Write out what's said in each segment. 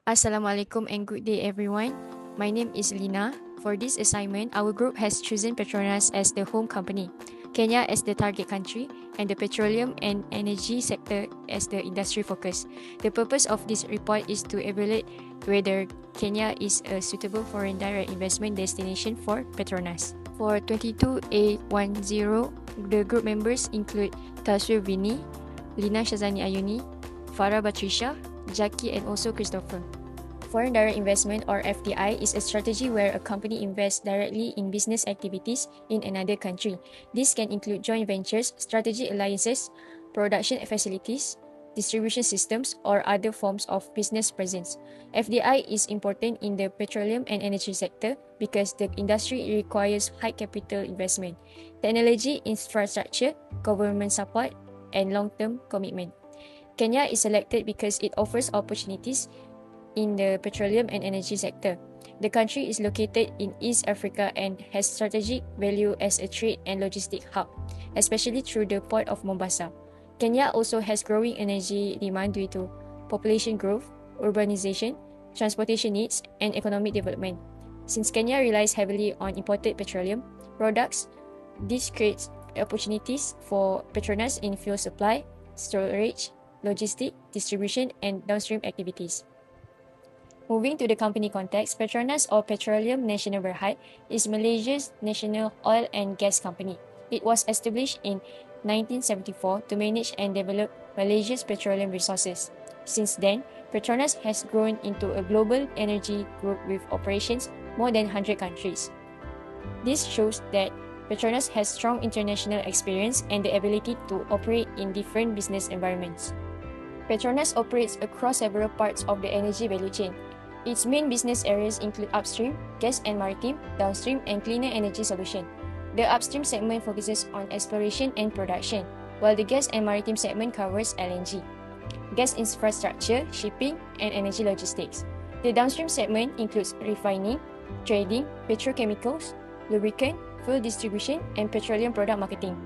Assalamualaikum and good day everyone. My name is Lina. For this assignment, our group has chosen Petronas as the home company, Kenya as the target country, and the petroleum and energy sector as the industry focus. The purpose of this report is to evaluate whether Kenya is a suitable foreign direct investment destination for Petronas. For 22A10, the group members include Taswir Vini, Lina Shazani Ayuni, Farah Batrisha, Jackie, and also Christopher. Foreign direct investment or FDI is a strategy where a company invests directly in business activities in another country. This can include joint ventures, strategic alliances, production facilities, distribution systems, or other forms of business presence. FDI is important in the petroleum and energy sector because the industry requires high capital investment, technology infrastructure, government support, and long-term commitment. Kenya is selected because it offers opportunities in the petroleum and energy sector. The country is located in East Africa and has strategic value as a trade and logistic hub, especially through the port of Mombasa. Kenya also has growing energy demand due to population growth, urbanization, transportation needs, and economic development. Since Kenya relies heavily on imported petroleum products, this creates opportunities for Petronas in fuel supply, storage, logistic, distribution, and downstream activities. Moving to the company context, Petronas or Petroleum Nasional Berhad is Malaysia's national oil and gas company. It was established in 1974 to manage and develop Malaysia's petroleum resources. Since then, Petronas has grown into a global energy group with operations more than 100 countries. This shows that Petronas has strong international experience and the ability to operate in different business environments. Petronas operates across several parts of the energy value chain. Its main business areas include upstream, gas and maritime, downstream, and cleaner energy solution. The upstream segment focuses on exploration and production, while the gas and maritime segment covers LNG, gas infrastructure, shipping, and energy logistics. The downstream segment includes refining, trading, petrochemicals, lubricant, fuel distribution, and petroleum product marketing.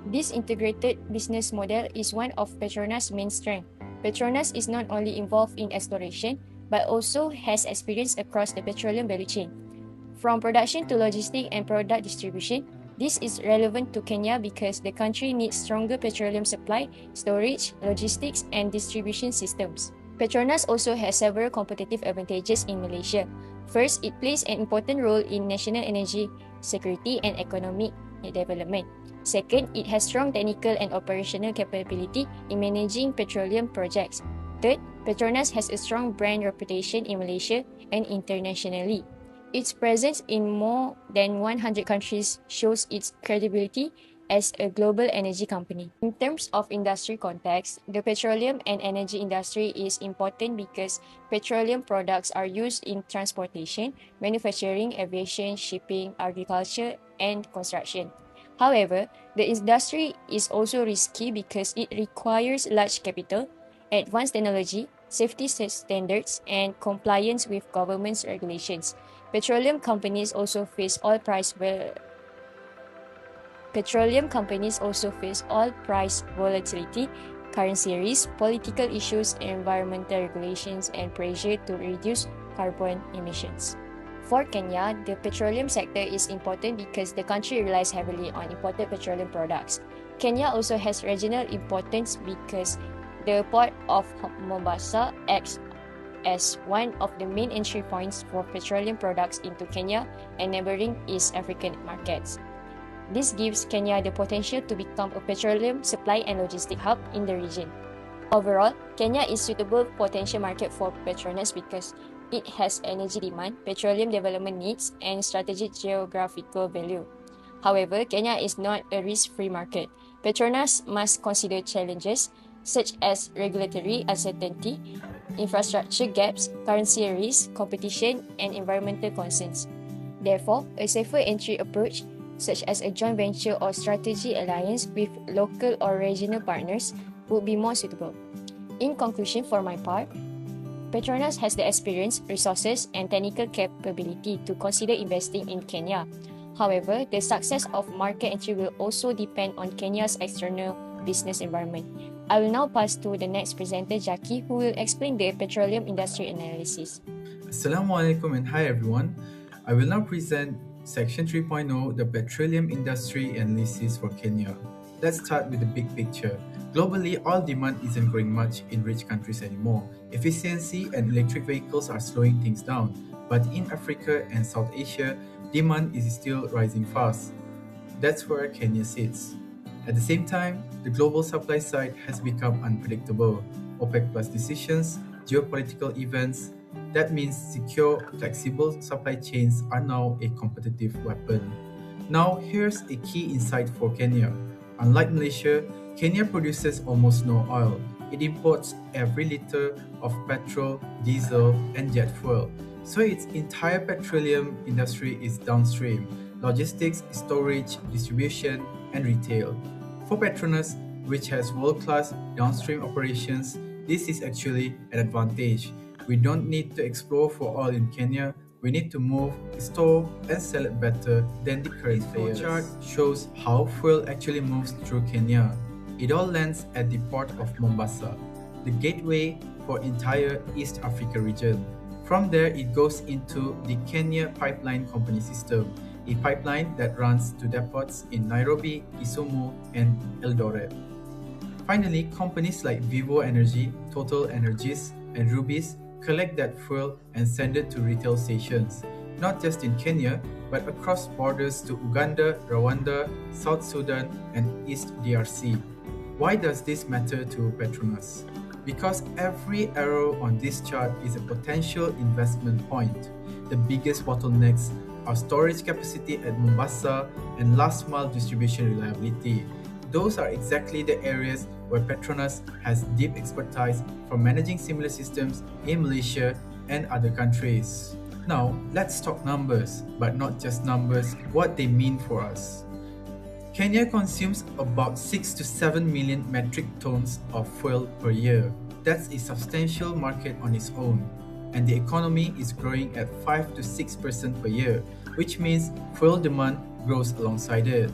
This integrated business model is one of Petronas' main strengths. Petronas is not only involved in exploration, but also has experience across the petroleum value chain. From production to logistics and product distribution, this is relevant to Kenya because the country needs stronger petroleum supply, storage, logistics, and distribution systems. Petronas also has several competitive advantages in Malaysia. First, it plays an important role in national energy security and economic development. Second, it has strong technical and operational capability in managing petroleum projects. Third, Petronas has a strong brand reputation in Malaysia and internationally. Its presence in more than 100 countries shows its credibility as a global energy company. In terms of industry context, the petroleum and energy industry is important because petroleum products are used in transportation, manufacturing, aviation, shipping, agriculture, and construction. However, the industry is also risky because it requires large capital, advanced technology, safety standards, and compliance with government's regulations. Petroleum companies also face oil price volatility, currency risk, political issues, environmental regulations, and pressure to reduce carbon emissions. For Kenya, the petroleum sector is important because the country relies heavily on imported petroleum products. Kenya also has regional importance because the port of Mombasa acts as one of the main entry points for petroleum products into Kenya and neighboring East African markets. This gives Kenya the potential to become a petroleum supply and logistic hub in the region. Overall, Kenya is a suitable potential market for Petronas because it has energy demand, petroleum development needs, and strategic geographical value. However, Kenya is not a risk-free market. Petronas must consider challenges such as regulatory uncertainty, infrastructure gaps, currency risk, competition, and environmental concerns. Therefore, a safer entry approach, such as a joint venture or strategic alliance with local or regional partners, would be more suitable. In conclusion, for my part, Petronas has the experience, resources, and technical capability to consider investing in Kenya. However, the success of market entry will also depend on Kenya's external business environment. I will now pass to the next presenter, Jackie, who will explain the petroleum industry analysis. Assalamu alaikum and hi everyone. I will now present section 3.0, the petroleum industry analysis for Kenya. Let's start with the big picture. Globally, oil demand isn't growing much in rich countries anymore. Efficiency and electric vehicles are slowing things down. But in Africa and South Asia, demand is still rising fast. That's where Kenya sits. At the same time, the global supply side has become unpredictable. OPEC plus decisions, geopolitical events, that means secure, flexible supply chains are now a competitive weapon. Now, here's a key insight for Kenya. Unlike Malaysia, Kenya produces almost no oil. It imports every liter of petrol, diesel, and jet fuel. So its entire petroleum industry is downstream: logistics, storage, distribution, and retail. For Petronas, which has world-class downstream operations, this is actually an advantage. We don't need to explore for oil in Kenya. We need to move, store, and sell it better than the current players. This chart shows how fuel actually moves through Kenya. It all lands at the port of Mombasa, the gateway for entire East Africa region. From there, it goes into the Kenya Pipeline Company system, a pipeline that runs to depots in Nairobi, Kisumu, and Eldoret. Finally, companies like Vivo Energy, Total Energies, and Rubis collect that fuel and send it to retail stations, not just in Kenya, but across borders to Uganda, Rwanda, South Sudan, and East DRC. Why does this matter to Petronas? Because every arrow on this chart is a potential investment point. The biggest bottlenecks are storage capacity at Mombasa and last mile distribution reliability. Those are exactly the areas where Petronas has deep expertise from managing similar systems in Malaysia and other countries. Now, let's talk numbers, but not just numbers, what they mean for us. Kenya consumes about 6 to 7 million metric tons of fuel per year. That's a substantial market on its own. And the economy is growing at 5 to 6% per year, which means fuel demand grows alongside it.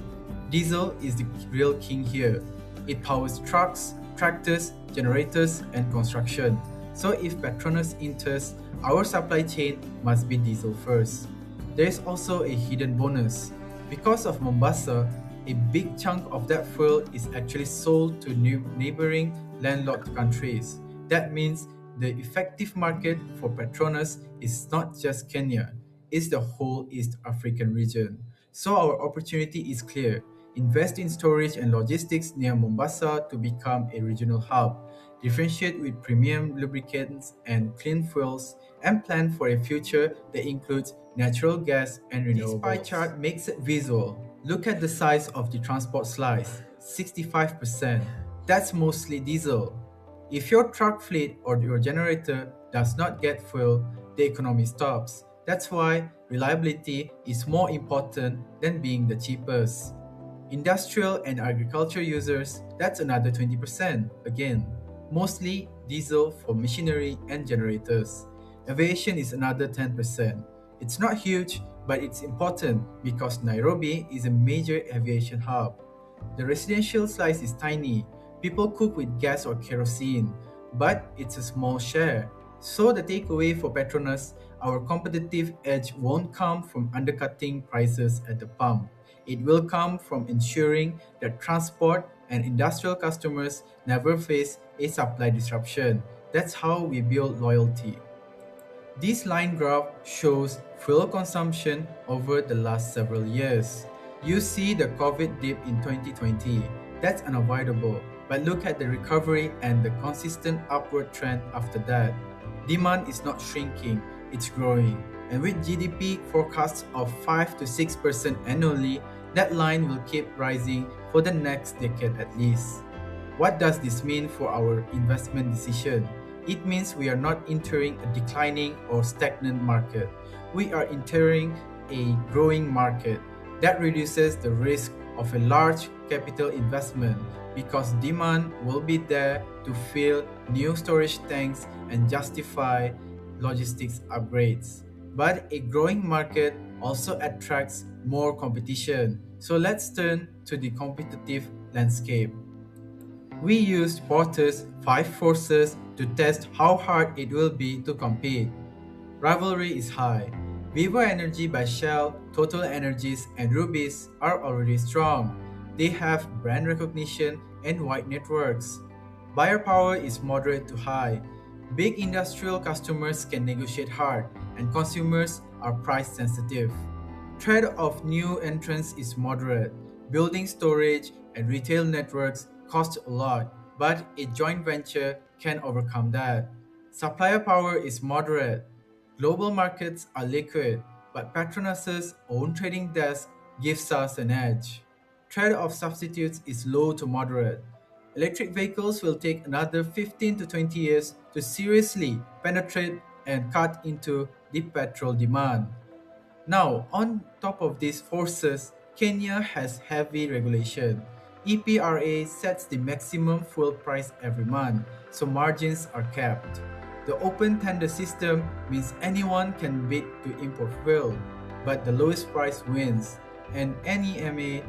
Diesel is the real king here. It powers trucks, tractors, generators, and construction. So if Petronas enters, our supply chain must be diesel first. There is also a hidden bonus. Because of Mombasa, a big chunk of that fuel is actually sold to neighboring landlocked countries. That means the effective market for Petronas is not just Kenya, it's the whole East African region. So our opportunity is clear. Invest in storage and logistics near Mombasa to become a regional hub. Differentiate with premium lubricants and clean fuels, and plan for a future that includes natural gas and renewables. This pie chart makes it visual. Look at the size of the transport slice, 65%. That's mostly diesel. If your truck fleet or your generator does not get fuel, the economy stops. That's why reliability is more important than being the cheapest. Industrial and agriculture users, that's another 20%, again, mostly diesel for machinery and generators. Aviation is another 10%. It's not huge, but it's important because Nairobi is a major aviation hub. The residential slice is tiny. People cook with gas or kerosene, but it's a small share. So the takeaway for Petronas, our competitive edge won't come from undercutting prices at the pump. It will come from ensuring that transport and industrial customers never face a supply disruption. That's how we build loyalty. This line graph shows fuel consumption over the last several years. You see the COVID dip in 2020. That's unavoidable, but look at the recovery and the consistent upward trend after that. Demand is not shrinking, it's growing. And with GDP forecasts of 5 to 6% annually, that line will keep rising for the next decade at least. What does this mean for our investment decision? It means we are not entering a declining or stagnant market. We are entering a growing market. That reduces the risk of a large capital investment because demand will be there to fill new storage tanks and justify logistics upgrades. But a growing market also attracts more competition. So let's turn to the competitive landscape. We used Porter's 5 forces to test how hard it will be to compete. Rivalry is high. Vivo Energy by Shell, Total Energies, and Rubis are already strong. They have brand recognition and wide networks. Buyer power is moderate to high. Big industrial customers can negotiate hard, and consumers are price sensitive. Threat of new entrants is moderate. Building storage and retail networks cost a lot, but a joint venture can overcome that. Supplier power is moderate. Global markets are liquid, but Petronas's own trading desk gives us an edge. Threat of substitutes is low to moderate. Electric vehicles will take another 15 to 20 years to seriously penetrate and cut into the petrol demand. Now, on top of these forces, Kenya has heavy regulation. EPRA sets the maximum fuel price every month, so margins are capped. The open tender system means anyone can bid to import fuel, but the lowest price wins, and NEMA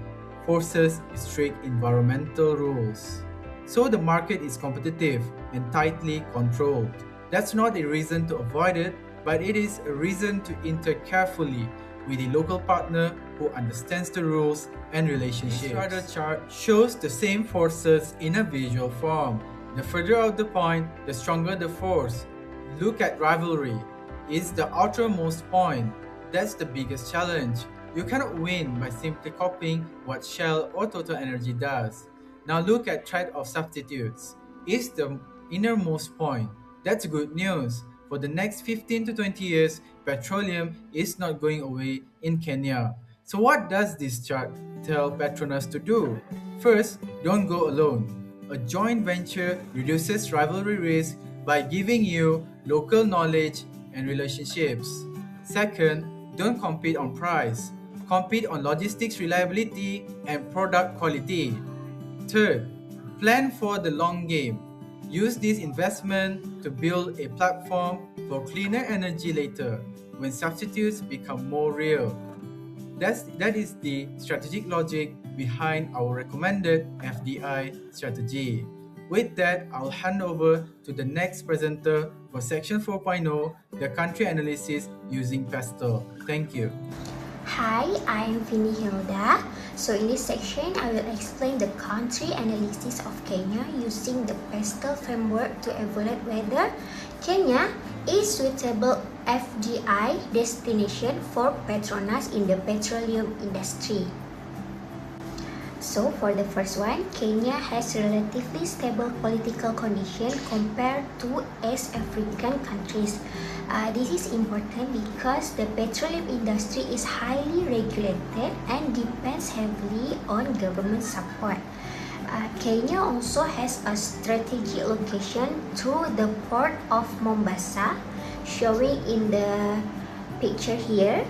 forces strict environmental rules. So the market is competitive and tightly controlled. That's not a reason to avoid it, but it is a reason to enter carefully with a local partner who understands the rules and relationships. This other chart shows the same forces in a visual form. The further out the point, the stronger the force. Look at rivalry. It's the outermost point. That's the biggest challenge. You cannot win by simply copying what Shell or Total Energy does. Now look at threat of substitutes. It's the innermost point. That's good news. For the next 15 to 20 years, petroleum is not going away in Kenya. So what does this chart tell Petronas to do? First, don't go alone. A joint venture reduces rivalry risk by giving you local knowledge and relationships. Second, don't compete on price. Compete on logistics reliability and product quality. Third, plan for the long game. Use this investment to build a platform for cleaner energy later when substitutes become more real. That is the strategic logic behind our recommended FDI strategy. With that, I'll hand over to the next presenter for section 4.0, the country analysis using Pestle. Thank you. Hi, I'm Vini Hilda. So in this section, I will explain the country analysis of Kenya using the PESTEL framework to evaluate whether Kenya is suitable FDI destination for Petronas in the petroleum industry. So for the first one, Kenya has relatively stable political condition compared to East African countries. This is important because the petroleum industry is highly regulated and depends heavily on government support. Kenya also has a strategic location through the port of Mombasa, showing in the picture here,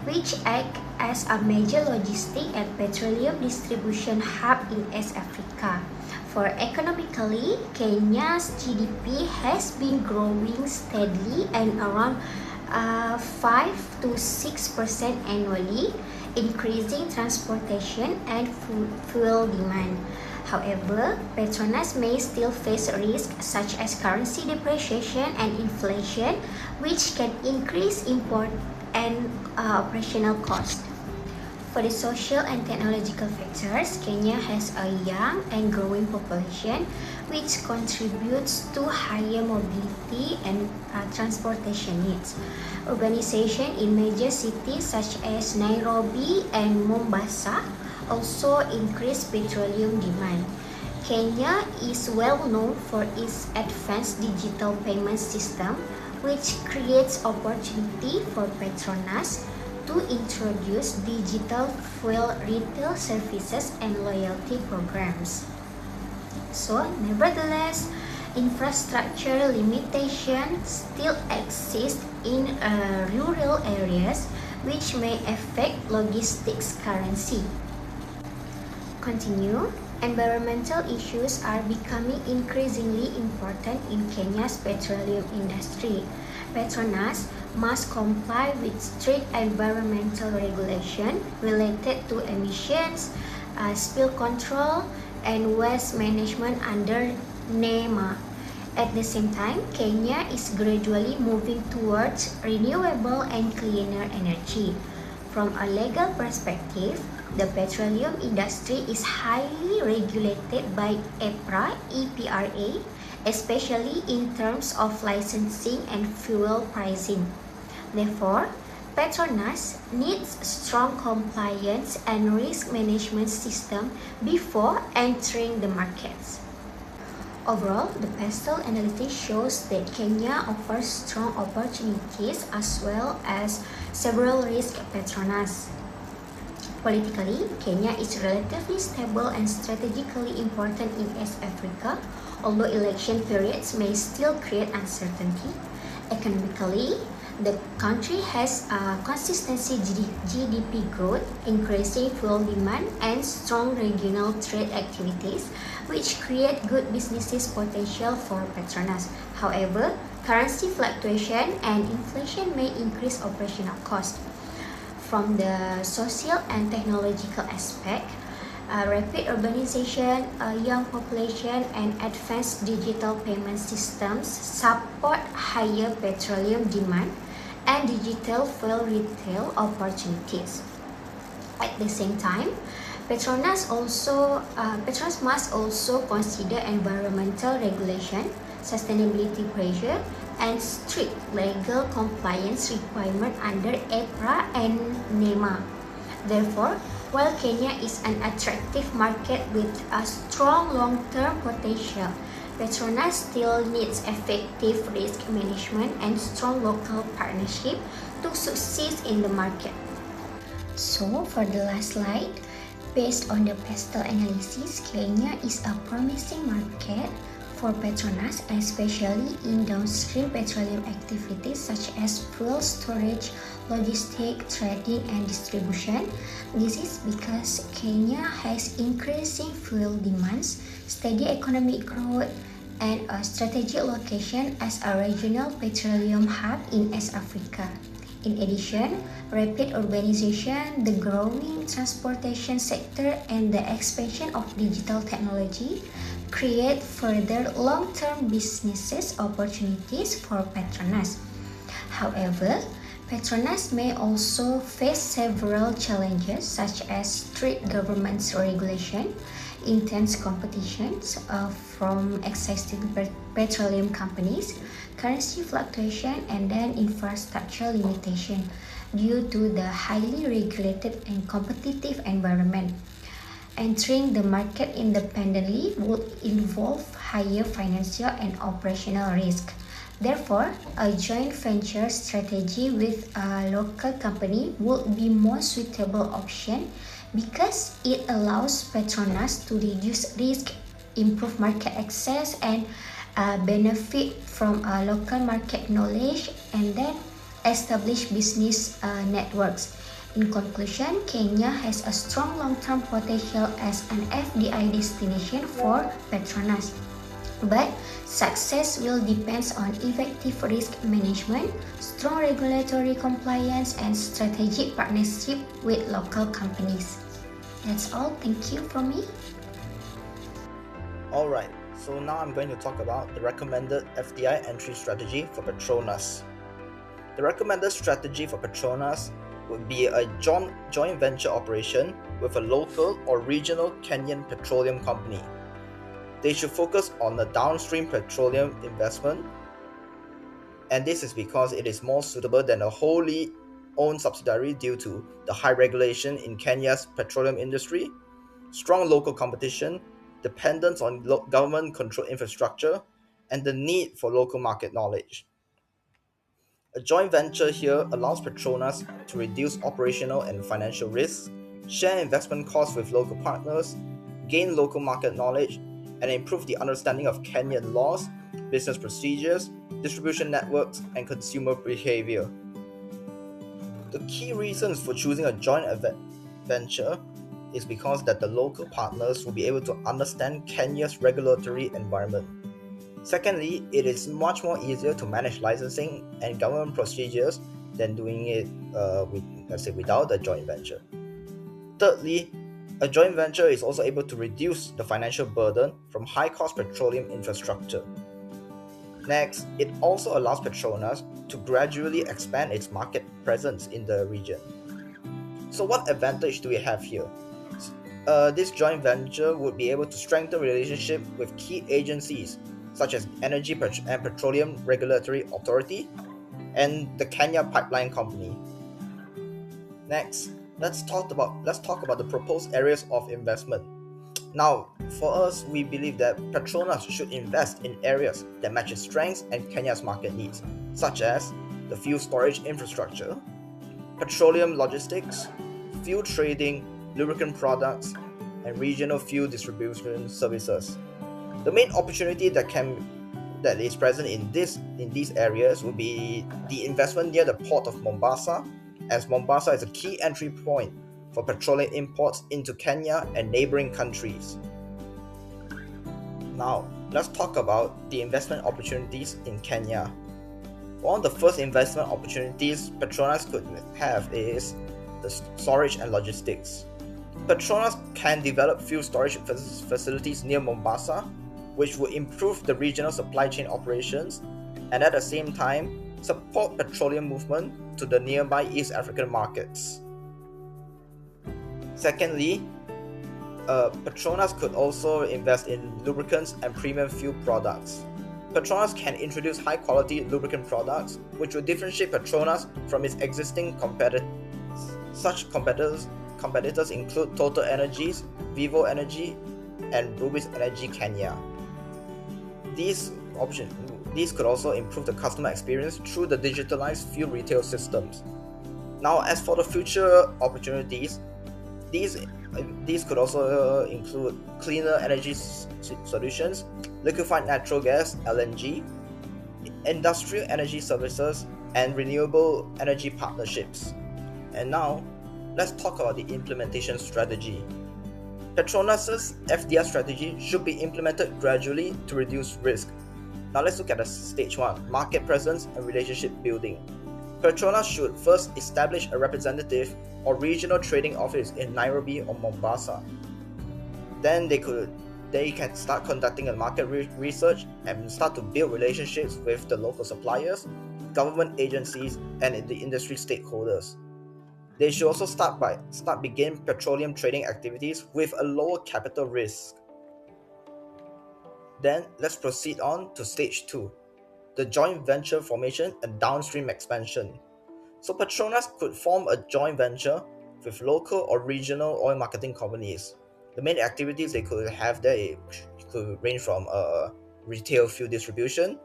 which act as a major logistic and petroleum distribution hub in East Africa. For economically, Kenya's GDP has been growing steadily and around 5 to 6% annually, increasing transportation and fuel demand. However, Petronas may still face risks such as currency depreciation and inflation, which can increase import and operational costs. For the social and technological factors, Kenya has a young and growing population, which contributes to higher mobility and transportation needs. Urbanization in major cities such as Nairobi and Mombasa also increase petroleum demand. Kenya is well known for its advanced digital payment system, which creates opportunity for Petronas to introduce digital fuel retail services and loyalty programs. So, nevertheless, infrastructure limitations still exist in rural areas, which may affect logistics currency. Continue. Environmental issues are becoming increasingly important in Kenya's petroleum industry. Petronas must comply with strict environmental regulation related to emissions, spill control, and waste management under NEMA. At the same time, Kenya is gradually moving towards renewable and cleaner energy. From a legal perspective, the petroleum industry is highly regulated by EPRA, especially in terms of licensing and fuel pricing. Therefore, Petronas needs strong compliance and risk management system before entering the markets. Overall, the PESTEL analysis shows that Kenya offers strong opportunities as well as several risks at Petronas. Politically, Kenya is relatively stable and strategically important in East Africa, although election periods may still create uncertainty. Economically, the country has consistency GDP growth, increasing fuel demand, and strong regional trade activities, which create good business potential for Petronas. However, currency fluctuation and inflation may increase operational costs. From the social and technological aspect, rapid urbanization, a young population, and advanced digital payment systems support higher petroleum demand and digital fuel retail opportunities. At the same time, Petronas must also consider environmental regulation, sustainability pressure, and strict legal compliance requirement under EPRA and NEMA. Therefore, while Kenya is an attractive market with a strong long-term potential, Petronas still needs effective risk management and strong local partnership to succeed in the market. So, for the last slide, based on the PESTEL analysis, Kenya is a promising market for Petronas, especially in downstream petroleum activities such as fuel storage, logistics, trading, and distribution. This is because Kenya has increasing fuel demands, steady economic growth, and a strategic location as a regional petroleum hub in East Africa. In addition, rapid urbanization, the growing transportation sector, and the expansion of digital technology create further long-term business opportunities for Petronas. However, Petronas may also face several challenges such as strict government regulation, intense competitions from existing petroleum companies, currency fluctuation, and then infrastructure limitation due to the highly regulated and competitive environment. Entering the market independently would involve higher financial and operational risk. Therefore, a joint venture strategy with a local company would be more suitable option because it allows Petronas to reduce risk, improve market access, and benefit from local market knowledge, and then establish business networks. In conclusion, Kenya has a strong long-term potential as an FDI destination for Petronas. But success will depend on effective risk management, strong regulatory compliance, and strategic partnership with local companies. That's all. Thank you from me. Alright, so now I'm going to talk about the recommended FDI entry strategy for Petronas. The recommended strategy for Petronas would be a joint venture operation with a local or regional Kenyan petroleum company. They should focus on the downstream petroleum investment, and this is because it is more suitable than a wholly owned subsidiary due to the high regulation in Kenya's petroleum industry, strong local competition, dependence on government-controlled infrastructure, and the need for local market knowledge. A joint venture here allows Petronas to reduce operational and financial risks, share investment costs with local partners, gain local market knowledge, and improve the understanding of Kenyan laws, business procedures, distribution networks, and consumer behavior. The key reasons for choosing a joint venture is because that the local partners will be able to understand Kenya's regulatory environment. Secondly, it is much more easier to manage licensing and government procedures than doing it without a joint venture. Thirdly, A joint venture is also able to reduce the financial burden from high-cost petroleum infrastructure. Next, it also allows Petronas to gradually expand its market presence in the region. So what advantage do we have here? This joint venture would be able to strengthen relationship with key agencies such as Energy and Petroleum Regulatory Authority and the Kenya Pipeline Company. Next, let's talk about the proposed areas of investment. Now, for us, we believe that Petronas should invest in areas that match its strengths and Kenya's market needs, such as the fuel storage infrastructure, petroleum logistics, fuel trading, lubricant products, and regional fuel distribution services. The main opportunity that is present in these areas would be the investment near the port of Mombasa, as Mombasa is a key entry point for petroleum imports into Kenya and neighboring countries. Now, let's talk about the investment opportunities in Kenya. One of the first investment opportunities Petronas could have is the storage and logistics. Petronas can develop fuel storage facilities near Mombasa, which would improve the regional supply chain operations and at the same time support petroleum movement to the nearby East African markets. Secondly, Petronas could also invest in lubricants and premium fuel products. Petronas can introduce high-quality lubricant products, which will differentiate Petronas from its existing competitors. Such competitors include Total Energies, Vivo Energy, and Rubis Energy Kenya. These could also improve the customer experience through the digitalized fuel retail systems. Now, as for the future opportunities, these could also include cleaner energy solutions, liquefied natural gas (LNG), industrial energy services, and renewable energy partnerships. And now, let's talk about the implementation strategy. Petronas' FDI strategy should be implemented gradually to reduce risk. Now let's look at the stage 1, market presence and relationship building. Petronas should first establish a representative or regional trading office in Nairobi or Mombasa. Then they can start conducting a market research and start to build relationships with the local suppliers, government agencies, and the industry stakeholders. They should also begin petroleum trading activities with a lower capital risk. Then let's proceed on to stage 2, the joint venture formation and downstream expansion. So Petronas could form a joint venture with local or regional oil marketing companies. The main activities they could have there could range from retail fuel distribution,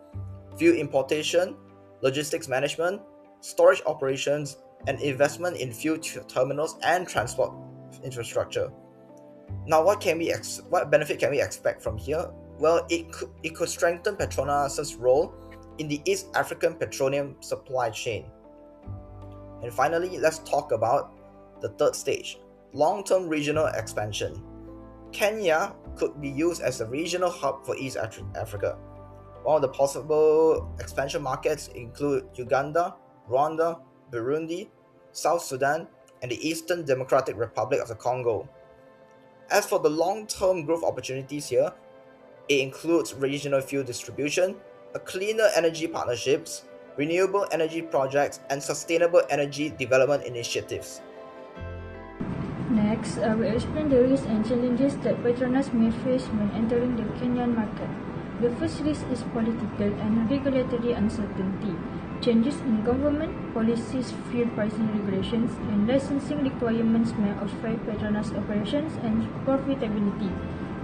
fuel importation, logistics management, storage operations, and investment in fuel terminals and transport infrastructure. Now, what benefit can we expect from here? Well, it could strengthen Petronas' role in the East African petroleum supply chain. And finally, let's talk about the third stage, long-term regional expansion. Kenya could be used as a regional hub for East Africa. One of the possible expansion markets include Uganda, Rwanda, Burundi, South Sudan, and the Eastern Democratic Republic of the Congo. As for the long-term growth opportunities here, it includes regional fuel distribution, a cleaner energy partnerships, renewable energy projects, and sustainable energy development initiatives. Next, I will explain the risks and challenges that Petronas may face when entering the Kenyan market. The first risk is political and regulatory uncertainty. Changes in government policies, fuel pricing regulations, and licensing requirements may affect Petronas' operations and profitability.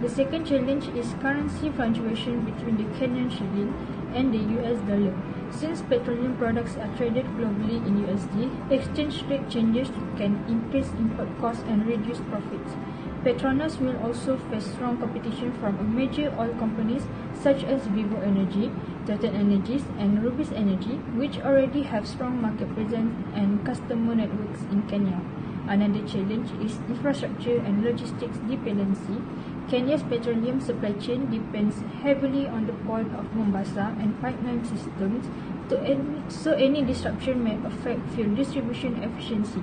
The second challenge is currency fluctuation between the Kenyan shilling and the US dollar. Since petroleum products are traded globally in USD, exchange rate changes can increase import costs and reduce profits. Petronas will also face strong competition from major oil companies such as Vivo Energy, Total Energies, and Rubis Energy, which already have strong market presence and customer networks in Kenya. Another challenge is infrastructure and logistics dependency. Kenya's petroleum supply chain depends heavily on the port of Mombasa and pipeline systems, so any disruption may affect fuel distribution efficiency.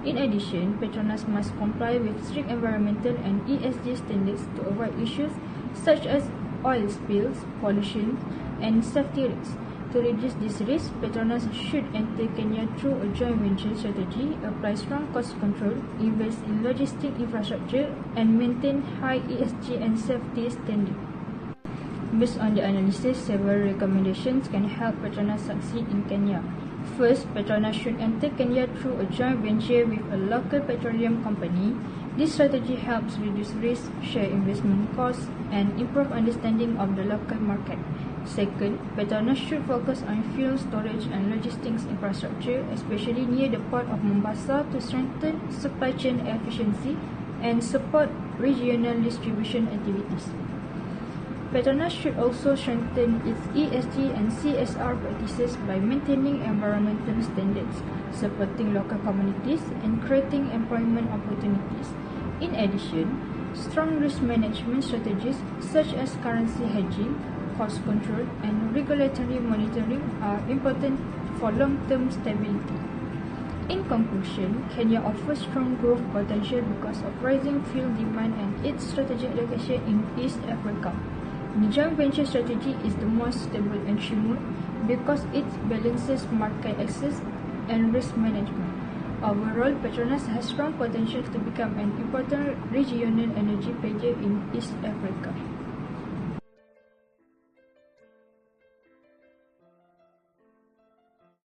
In addition, Petronas must comply with strict environmental and ESG standards to avoid issues such as oil spills, pollution, and safety risks. To reduce this risk, Petronas should enter Kenya through a joint venture strategy, apply strong cost control, invest in logistic infrastructure, and maintain high ESG and safety standards. Based on the analysis, several recommendations can help Petronas succeed in Kenya. First, Petronas should enter Kenya through a joint venture with a local petroleum company. This strategy helps reduce risk, share investment costs, and improve understanding of the local market. Second, Petronas should focus on fuel storage and logistics infrastructure, especially near the port of Mombasa, to strengthen supply chain efficiency and support regional distribution activities. Petronas should also strengthen its ESG and CSR practices by maintaining environmental standards, supporting local communities, and creating employment opportunities. In addition, strong risk management strategies such as currency hedging, cost control, and regulatory monitoring are important for long-term stability. In conclusion, Kenya offers strong growth potential because of rising fuel demand and its strategic location in East Africa. The joint venture strategy is the most stable entry mode because it balances market access and risk management. Overall, Petronas has strong potential to become an important regional energy player in East Africa.